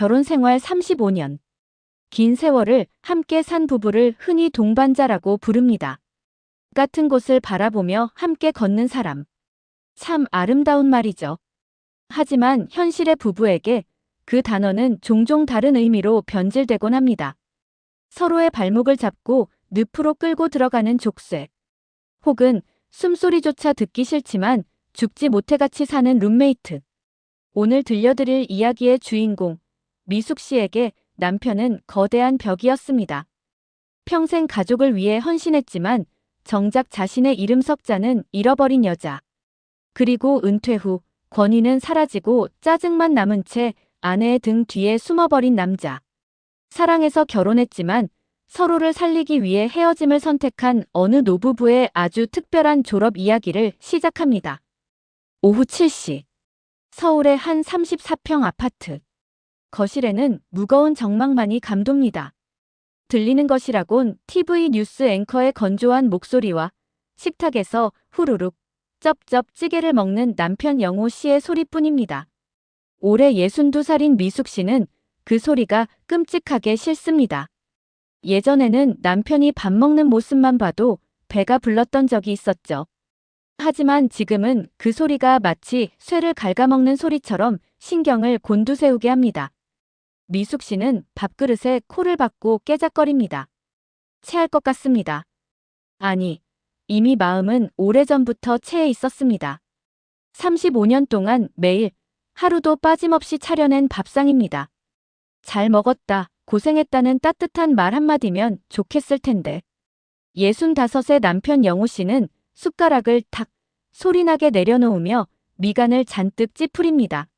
결혼 생활 35년. 긴 세월을 함께 산 부부를 흔히 동반자라고 부릅니다. 같은 곳을 바라보며 함께 걷는 사람. 참 아름다운 말이죠. 하지만 현실의 부부에게 그 단어는 종종 다른 의미로 변질되곤 합니다. 서로의 발목을 잡고 늪으로 끌고 들어가는 족쇄. 혹은 숨소리조차 듣기 싫지만 죽지 못해 같이 사는 룸메이트. 오늘 들려드릴 이야기의 주인공, 미숙 씨에게 남편은 거대한 벽이었습니다. 평생 가족을 위해 헌신했지만 정작 자신의 이름 석자는 잃어버린 여자. 그리고 은퇴 후 권위는 사라지고 짜증만 남은 채 아내의 등 뒤에 숨어버린 남자. 사랑해서 결혼했지만 서로를 살리기 위해 헤어짐을 선택한 어느 노부부의 아주 특별한 졸업 이야기를 시작합니다. 오후 7시. 서울의 한 34평 아파트. 거실에는 무거운 정막만이 감돕니다. 들리는 것이라곤 TV 뉴스 앵커의 건조한 목소리와 식탁에서 후루룩 쩝쩝 찌개를 먹는 남편 영호 씨의 소리뿐입니다. 올해 62살인 미숙 씨는 그 소리가 끔찍하게 싫습니다. 예전에는 남편이 밥 먹는 모습만 봐도 배가 불렀던 적이 있었죠. 하지만 지금은 그 소리가 마치 쇠를 갉아먹는 소리처럼 신경을 곤두세우게 합니다. 미숙 씨는 밥그릇에 코를 박고 깨작거립니다. 체할 것 같습니다. 아니, 이미 마음은 오래전부터 체해 있었습니다. 35년 동안 매일 하루도 빠짐없이 차려낸 밥상입니다. 잘 먹었다, 고생했다는 따뜻한 말 한마디면 좋겠을 텐데. 65의 남편 영호 씨는 숟가락을 탁 소리나게 내려놓으며 미간을 잔뜩 찌푸립니다.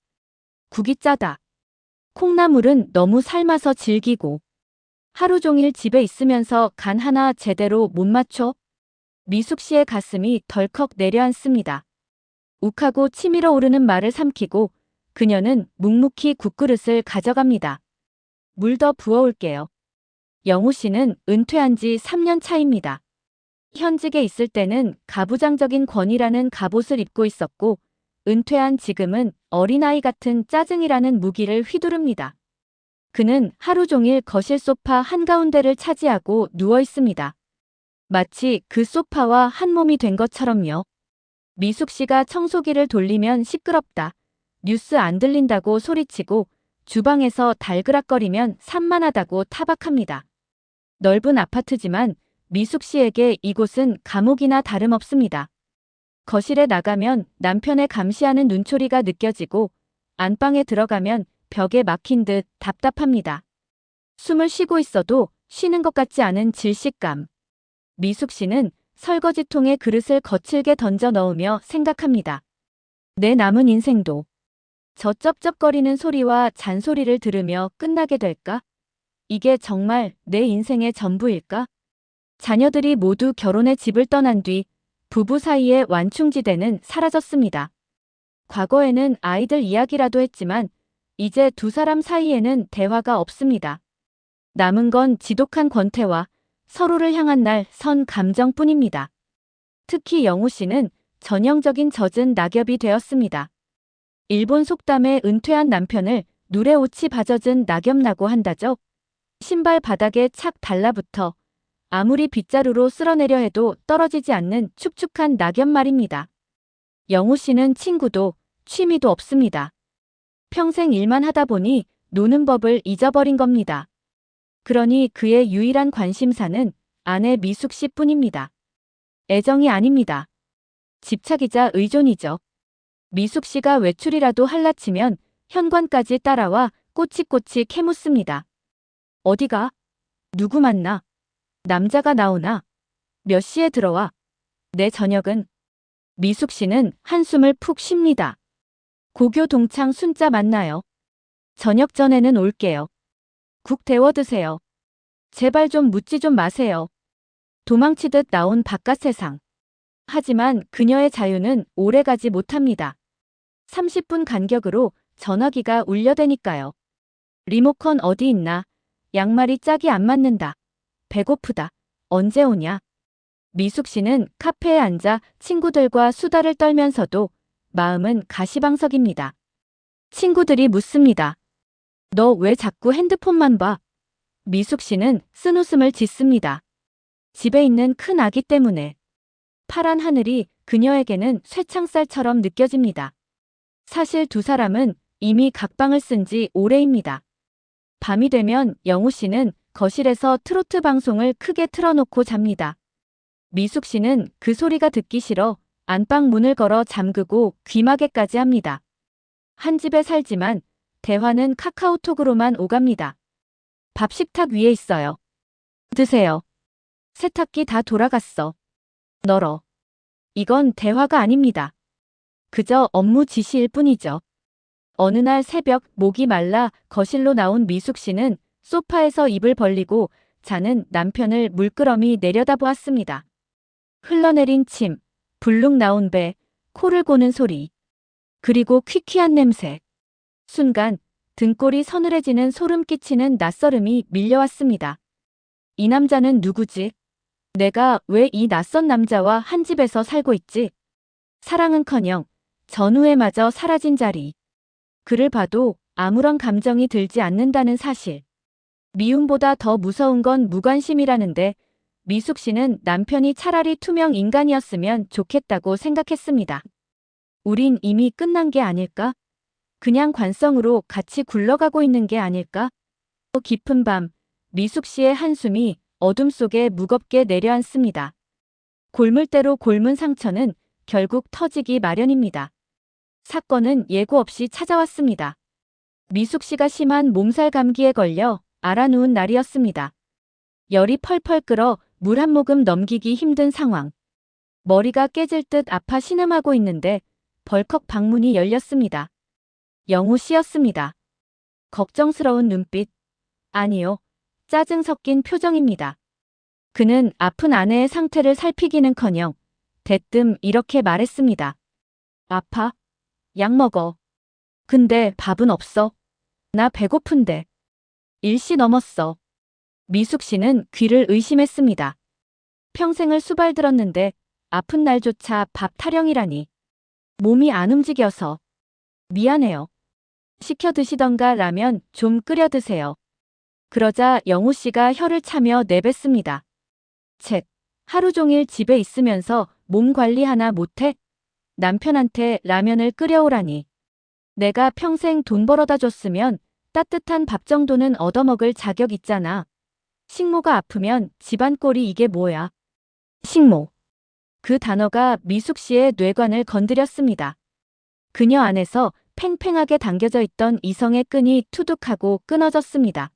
국이 짜다. 콩나물은 너무 삶아서 질기고. 하루 종일 집에 있으면서 간 하나 제대로 못 맞춰? 미숙 씨의 가슴이 덜컥 내려앉습니다. 욱하고 치밀어 오르는 말을 삼키고 그녀는 묵묵히 국그릇을 가져갑니다. 물 더 부어올게요. 영호 씨는 은퇴한 지 3년 차입니다. 현직에 있을 때는 가부장적인 권위라는 갑옷을 입고 있었고 은퇴한 지금은 어린아이 같은 짜증이라는 무기를 휘두릅니다. 그는 하루 종일 거실 소파 한가운데를 차지하고 누워 있습니다. 마치 그 소파와 한 몸이 된 것처럼요. 미숙 씨가 청소기를 돌리면 시끄럽다. 뉴스 안 들린다고 소리치고 주방에서 달그락거리면 산만하다고 타박합니다. 넓은 아파트지만 미숙 씨에게 이곳은 감옥이나 다름없습니다. 거실에 나가면 남편의 감시하는 눈초리가 느껴지고 안방에 들어가면 벽에 막힌 듯 답답합니다. 숨을 쉬고 있어도 쉬는 것 같지 않은 질식감. 미숙 씨는 설거지통에 그릇을 거칠게 던져 넣으며 생각합니다. 내 남은 인생도 저 쩝쩝거리는 소리와 잔소리를 들으며 끝나게 될까? 이게 정말 내 인생의 전부일까? 자녀들이 모두 결혼해 집을 떠난 뒤 부부 사이의 완충지대는 사라졌습니다. 과거에는 아이들 이야기라도 했지만 이제 두 사람 사이에는 대화가 없습니다. 남은 건 지독한 권태와 서로를 향한 날 선 감정뿐입니다. 특히 영호 씨는 전형적인 젖은 낙엽이 되었습니다. 일본 속담에 은퇴한 남편을 누래 옷이 바젖은 낙엽나고 한다죠. 신발 바닥에 착 달라붙어 아무리 빗자루로 쓸어내려 해도 떨어지지 않는 축축한 낙엽 말입니다. 영호 씨는 친구도 취미도 없습니다. 평생 일만 하다 보니 노는 법을 잊어버린 겁니다. 그러니 그의 유일한 관심사는 아내 미숙 씨뿐입니다. 애정이 아닙니다. 집착이자 의존이죠. 미숙 씨가 외출이라도 할라치면 현관까지 따라와 꼬치꼬치 캐묻습니다. 어디가? 누구 만나? 남자가 나오나? 몇 시에 들어와? 내 저녁은? 미숙 씨는 한숨을 푹 쉽니다. 고교 동창 순자 만나요. 저녁 전에는 올게요. 국 데워 드세요. 제발 좀 묻지 좀 마세요. 도망치듯 나온 바깥 세상. 하지만 그녀의 자유는 오래가지 못합니다. 30분 간격으로 전화기가 울려대니까요. 리모컨 어디 있나? 양말이 짝이 안 맞는다. 배고프다. 언제 오냐? 미숙 씨는 카페에 앉아 친구들과 수다를 떨면서도 마음은 가시방석입니다. 친구들이 묻습니다. 너 왜 자꾸 핸드폰만 봐? 미숙 씨는 쓴웃음을 짓습니다. 집에 있는 큰 아기 때문에. 파란 하늘이 그녀에게는 쇠창살처럼 느껴집니다. 사실 두 사람은 이미 각방을 쓴 지 오래입니다. 밤이 되면 영우 씨는 거실에서 트로트 방송을 크게 틀어놓고 잡니다. 미숙 씨는 그 소리가 듣기 싫어 안방 문을 걸어 잠그고 귀마개까지 합니다. 한 집에 살지만 대화는 카카오톡으로만 오갑니다. 밥 식탁 위에 있어요. 드세요. 세탁기 다 돌아갔어. 널어. 이건 대화가 아닙니다. 그저 업무 지시일 뿐이죠. 어느 날 새벽 목이 말라 거실로 나온 미숙 씨는 소파에서 입을 벌리고 자는 남편을 물끄러미 내려다보았습니다. 흘러내린 침, 불룩 나온 배, 코를 고는 소리, 그리고 퀴퀴한 냄새. 순간 등골이 서늘해지는 소름 끼치는 낯설음이 밀려왔습니다. 이 남자는 누구지? 내가 왜 이 낯선 남자와 한 집에서 살고 있지? 사랑은커녕 전후에마저 사라진 자리. 그를 봐도 아무런 감정이 들지 않는다는 사실. 미움보다 더 무서운 건 무관심이라는데 미숙 씨는 남편이 차라리 투명 인간이었으면 좋겠다고 생각했습니다. 우린 이미 끝난 게 아닐까? 그냥 관성으로 같이 굴러가고 있는 게 아닐까? 깊은 밤, 미숙 씨의 한숨이 어둠 속에 무겁게 내려앉습니다. 골물대로 골문 상처는 결국 터지기 마련입니다. 사건은 예고 없이 찾아왔습니다. 미숙 씨가 심한 몸살 감기에 걸려 알아누운 날이었습니다. 열이 펄펄 끓어 물 한 모금 넘기기 힘든 상황. 머리가 깨질 듯 아파 신음하고 있는데 벌컥 방문이 열렸습니다. 영우 씨였습니다. 걱정스러운 눈빛. 아니요. 짜증 섞인 표정입니다. 그는 아픈 아내의 상태를 살피기는커녕 대뜸 이렇게 말했습니다. 아파? 약 먹어. 근데 밥은 없어. 나 배고픈데. 일시 넘었어. 미숙 씨는 귀를 의심했습니다. 평생을 수발들었는데 아픈 날조차 밥 타령이라니. 몸이 안 움직여서. 미안해요. 시켜 드시던가 라면 좀 끓여 드세요. 그러자 영우 씨가 혀를 차며 내뱉습니다. 쳇, 하루 종일 집에 있으면서 몸 관리 하나 못해? 남편한테 라면을 끓여오라니. 내가 평생 돈 벌어다 줬으면 따뜻한 밥 정도는 얻어먹을 자격 있잖아. 식모가 아프면 집안 꼴이 이게 뭐야. 식모. 그 단어가 미숙 씨의 뇌관을 건드렸습니다. 그녀 안에서 팽팽하게 당겨져 있던 이성의 끈이 투둑하고 끊어졌습니다.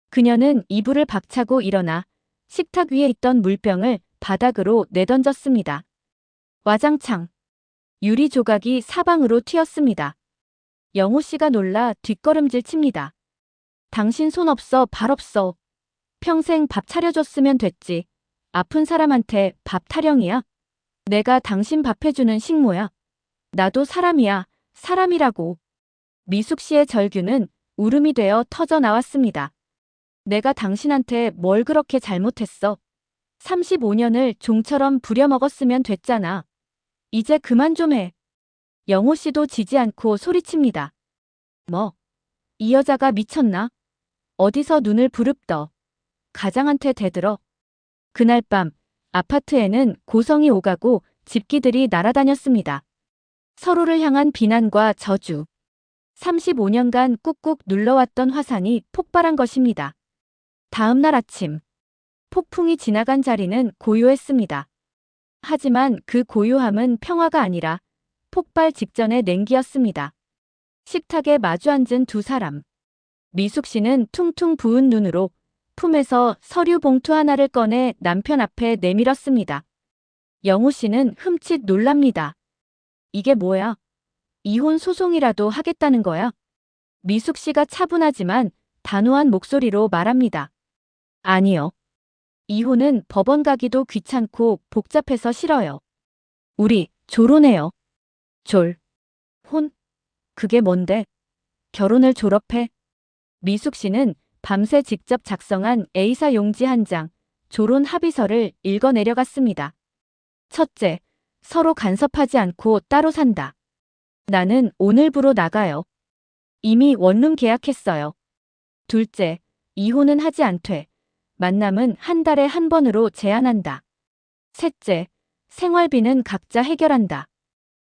그녀는 이불을 박차고 일어나 식탁 위에 있던 물병을 바닥으로 내던졌습니다. 와장창. 유리 조각이 사방으로 튀었습니다. 영우 씨가 놀라 뒷걸음질 칩니다. 당신 손 없어, 발 없어. 평생 밥 차려줬으면 됐지. 아픈 사람한테 밥 타령이야? 내가 당신 밥 해주는 식모야. 나도 사람이야. 사람이라고. 미숙 씨의 절규는 울음이 되어 터져 나왔습니다. 내가 당신한테 뭘 그렇게 잘못했어? 35년을 종처럼 부려먹었으면 됐잖아. 이제 그만 좀 해. 영호 씨도 지지 않고 소리칩니다. 뭐? 이 여자가 미쳤나? 어디서 눈을 부릅떠. 가장한테 대들어. 그날 밤 아파트에는 고성이 오가고 집기들이 날아다녔습니다. 서로를 향한 비난과 저주. 35년간 꾹꾹 눌러왔던 화산이 폭발한 것입니다. 다음 날 아침, 폭풍이 지나간 자리는 고요했습니다. 하지만 그 고요함은 평화가 아니라 폭발 직전의 냉기였습니다. 식탁에 마주 앉은 두 사람. 미숙 씨는 퉁퉁 부은 눈으로 품에서 서류 봉투 하나를 꺼내 남편 앞에 내밀었습니다. 영우 씨는 흠칫 놀랍니다. 이게 뭐야? 이혼 소송이라도 하겠다는 거야? 미숙 씨가 차분하지만 단호한 목소리로 말합니다. 아니요. 이혼은 법원 가기도 귀찮고 복잡해서 싫어요. 우리 졸혼해요. 졸. 혼? 그게 뭔데? 결혼을 졸업해? 미숙 씨는 밤새 직접 작성한 A사 용지 한 장, 졸혼 합의서를 읽어 내려갔습니다. 첫째, 서로 간섭하지 않고 따로 산다. 나는 오늘부로 나가요. 이미 원룸 계약했어요. 둘째, 이혼은 하지 않되. 만남은 한 달에 한 번으로 제한한다. 셋째, 생활비는 각자 해결한다.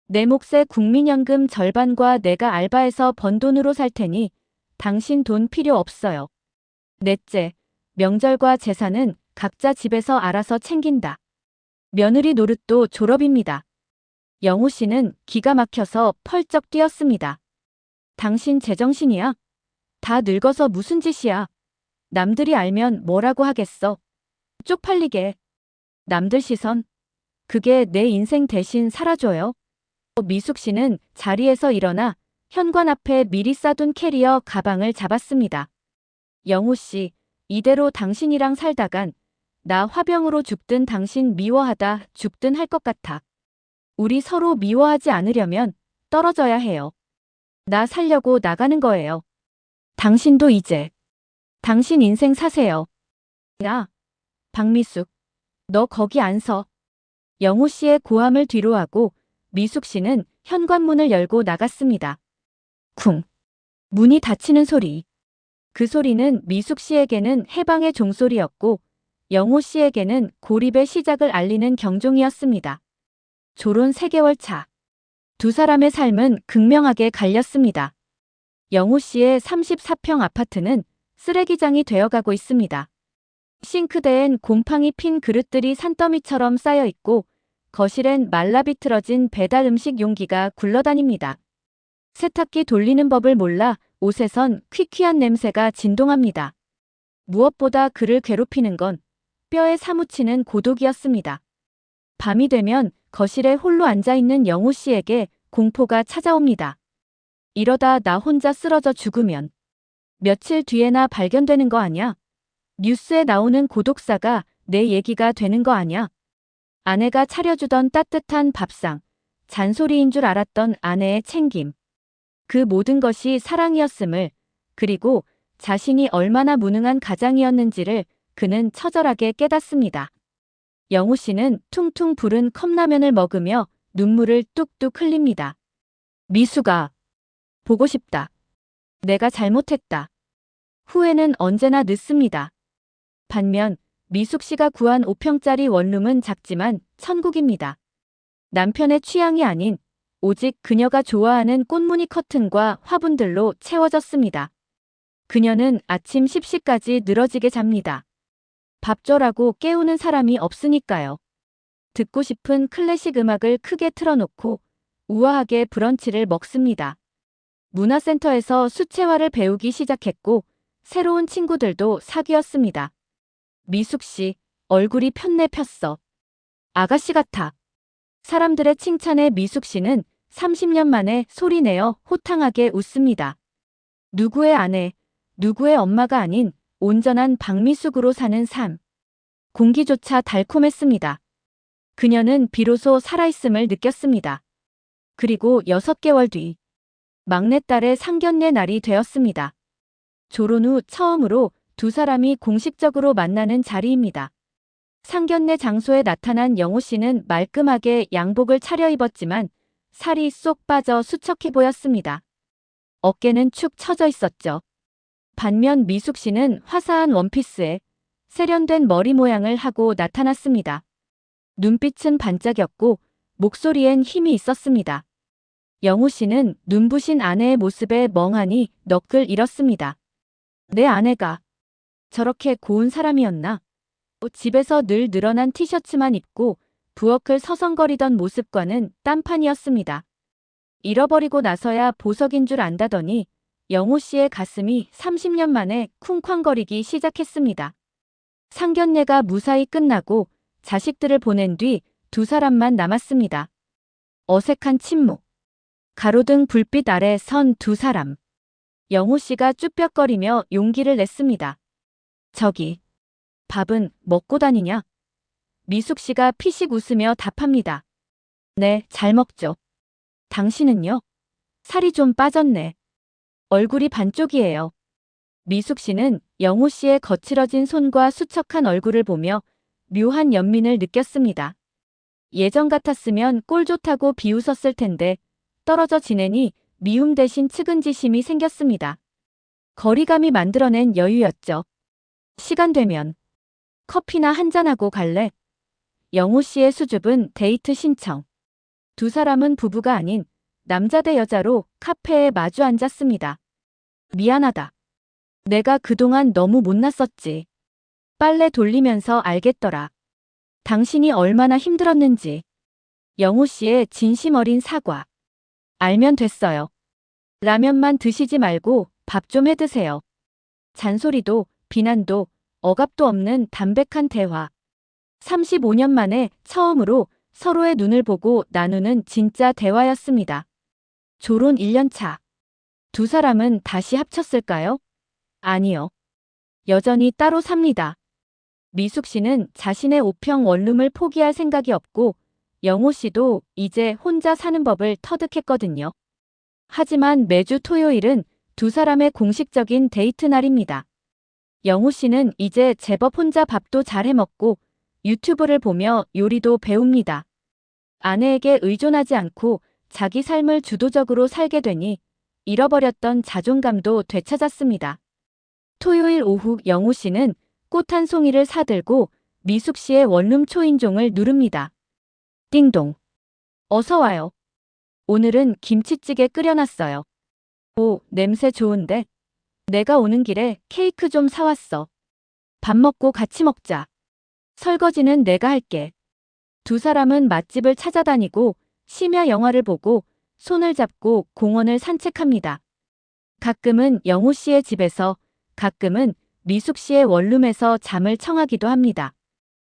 내 몫의 국민연금 절반과 내가 알바해서 번 돈으로 살 테니 당신 돈 필요 없어요. 넷째, 명절과 제사는 각자 집에서 알아서 챙긴다. 며느리 노릇도 졸업입니다. 영호 씨는 기가 막혀서 펄쩍 뛰었습니다. 당신 제정신이야? 다 늙어서 무슨 짓이야? 남들이 알면 뭐라고 하겠어? 쪽팔리게. 남들 시선? 그게 내 인생 대신 살아줘요. 미숙 씨는 자리에서 일어나 현관 앞에 미리 싸둔 캐리어 가방을 잡았습니다. 영호 씨, 이대로 당신이랑 살다간 나 화병으로 죽든 당신 미워하다 죽든 할 것 같아. 우리 서로 미워하지 않으려면 떨어져야 해요. 나 살려고 나가는 거예요. 당신도 이제 당신 인생 사세요. 야, 박미숙, 너 거기 안 서. 영호 씨의 고함을 뒤로하고 미숙 씨는 현관문을 열고 나갔습니다. 쿵. 문이 닫히는 소리. 그 소리는 미숙 씨에게는 해방의 종소리였고 영호 씨에게는 고립의 시작을 알리는 경종이었습니다. 졸혼 3개월 차. 두 사람의 삶은 극명하게 갈렸습니다. 영호 씨의 34평 아파트는 쓰레기장이 되어가고 있습니다. 싱크대엔 곰팡이 핀 그릇들이 산더미처럼 쌓여 있고 거실엔 말라비틀어진 배달 음식 용기가 굴러다닙니다. 세탁기 돌리는 법을 몰라 옷에선 퀴퀴한 냄새가 진동합니다. 무엇보다 그를 괴롭히는 건 뼈에 사무치는 고독이었습니다. 밤이 되면 거실에 홀로 앉아있는 영호 씨에게 공포가 찾아옵니다. 이러다 나 혼자 쓰러져 죽으면 며칠 뒤에나 발견되는 거 아냐? 뉴스에 나오는 고독사가 내 얘기가 되는 거 아냐? 아내가 차려주던 따뜻한 밥상, 잔소리인 줄 알았던 아내의 챙김. 그 모든 것이 사랑이었음을, 그리고 자신이 얼마나 무능한 가장이었는지를 그는 처절하게 깨닫습니다. 영호 씨는 퉁퉁 부른 컵라면을 먹으며 눈물을 뚝뚝 흘립니다. 미숙아, 보고 싶다. 내가 잘못했다. 후회는 언제나 늦습니다. 반면 미숙 씨가 구한 5평짜리 원룸은 작지만 천국입니다. 남편의 취향이 아닌 오직 그녀가 좋아하는 꽃무늬 커튼과 화분들로 채워졌습니다. 그녀는 아침 10시까지 늘어지게 잡니다. 밥 줘라고 깨우는 사람이 없으니까요. 듣고 싶은 클래식 음악을 크게 틀어놓고 우아하게 브런치를 먹습니다. 문화센터에서 수채화를 배우기 시작했고 새로운 친구들도 사귀었습니다. 미숙 씨, 얼굴이 폈네 폈어. 아가씨 같아. 사람들의 칭찬에 미숙 씨는 30년 만에 소리내어 호탕하게 웃습니다. 누구의 아내, 누구의 엄마가 아닌 온전한 박미숙으로 사는 삶. 공기조차 달콤했습니다. 그녀는 비로소 살아있음을 느꼈습니다. 그리고 6개월 뒤, 막내딸의 상견례 날이 되었습니다. 졸혼 후 처음으로 두 사람이 공식적으로 만나는 자리입니다. 상견례 장소에 나타난 영호 씨는 말끔하게 양복을 차려입었지만 살이 쏙 빠져 수척해 보였습니다. 어깨는 축 처져 있었죠. 반면 미숙 씨는 화사한 원피스에 세련된 머리 모양을 하고 나타났습니다. 눈빛은 반짝였고 목소리엔 힘이 있었습니다. 영호 씨는 눈부신 아내의 모습에 멍하니 넋을 잃었습니다. 내 아내가 저렇게 고운 사람이었나? 집에서 늘 늘어난 티셔츠만 입고 부엌을 서성거리던 모습과는 딴판이었습니다. 잃어버리고 나서야 보석인 줄 안다더니 영호 씨의 가슴이 30년 만에 쿵쾅거리기 시작했습니다. 상견례가 무사히 끝나고 자식들을 보낸 뒤 두 사람만 남았습니다. 어색한 침묵. 가로등 불빛 아래 선 두 사람. 영호 씨가 쭈뼛거리며 용기를 냈습니다. 저기, 밥은 먹고 다니냐? 미숙 씨가 피식 웃으며 답합니다. 네, 잘 먹죠. 당신은요? 살이 좀 빠졌네. 얼굴이 반쪽이에요. 미숙 씨는 영호 씨의 거칠어진 손과 수척한 얼굴을 보며 묘한 연민을 느꼈습니다. 예전 같았으면 꼴 좋다고 비웃었을 텐데 떨어져 지내니 미움 대신 측은지심이 생겼습니다. 거리감이 만들어낸 여유였죠. 시간 되면 커피나 한잔하고 갈래? 영호 씨의 수줍은 데이트 신청. 두 사람은 부부가 아닌 남자 대 여자로 카페에 마주 앉았습니다. 미안하다. 내가 그동안 너무 못났었지. 빨래 돌리면서 알겠더라. 당신이 얼마나 힘들었는지. 영호 씨의 진심 어린 사과. 알면 됐어요. 라면만 드시지 말고 밥 좀 해 드세요. 잔소리도 비난도 억압도 없는 담백한 대화. 35년 만에 처음으로 서로의 눈을 보고 나누는 진짜 대화였습니다. 졸혼 1년 차. 두 사람은 다시 합쳤을까요? 아니요. 여전히 따로 삽니다. 미숙 씨는 자신의 오평 원룸을 포기할 생각이 없고 영호 씨도 이제 혼자 사는 법을 터득했거든요. 하지만 매주 토요일은 두 사람의 공식적인 데이트 날입니다. 영호 씨는 이제 제법 혼자 밥도 잘 해먹고 유튜브를 보며 요리도 배웁니다. 아내에게 의존하지 않고 자기 삶을 주도적으로 살게 되니 잃어버렸던 자존감도 되찾았습니다. 토요일 오후 영호 씨는 꽃 한 송이를 사들고 미숙 씨의 원룸 초인종을 누릅니다. 띵동. 어서 와요. 오늘은 김치찌개 끓여놨어요. 오, 냄새 좋은데? 내가 오는 길에 케이크 좀 사왔어. 밥 먹고 같이 먹자. 설거지는 내가 할게. 두 사람은 맛집을 찾아다니고 심야 영화를 보고 손을 잡고 공원을 산책합니다. 가끔은 영호 씨의 집에서, 가끔은 미숙 씨의 원룸에서 잠을 청하기도 합니다.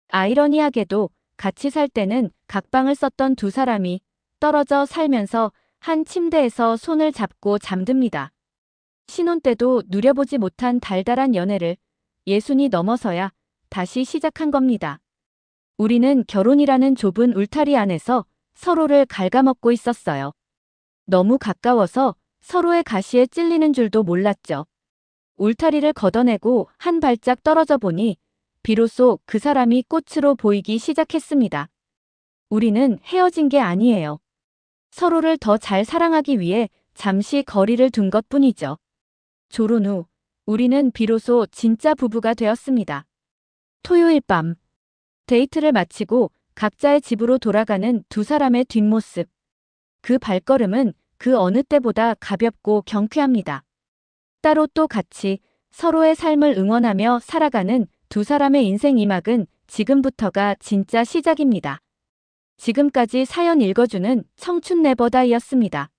아이러니하게도 같이 살 때는 각방을 썼던 두 사람이 떨어져 살면서 한 침대에서 손을 잡고 잠듭니다. 신혼 때도 누려보지 못한 달달한 연애를 60이 넘어서야 다시 시작한 겁니다. 우리는 결혼이라는 좁은 울타리 안에서 서로를 갉아먹고 있었어요. 너무 가까워서 서로의 가시에 찔리는 줄도 몰랐죠. 울타리를 걷어내고 한 발짝 떨어져 보니 비로소 그 사람이 꽃으로 보이기 시작했습니다. 우리는 헤어진 게 아니에요. 서로를 더 잘 사랑하기 위해 잠시 거리를 둔 것뿐이죠. 졸혼 후 우리는 비로소 진짜 부부가 되었습니다. 토요일 밤 데이트를 마치고 각자의 집으로 돌아가는 두 사람의 뒷모습. 그 발걸음은 그 어느 때보다 가볍고 경쾌합니다. 따로 또 같이 서로의 삶을 응원하며 살아가는 두 사람의 인생 2막은 지금부터가 진짜 시작입니다. 지금까지 사연 읽어주는 청춘 네버다이였습니다.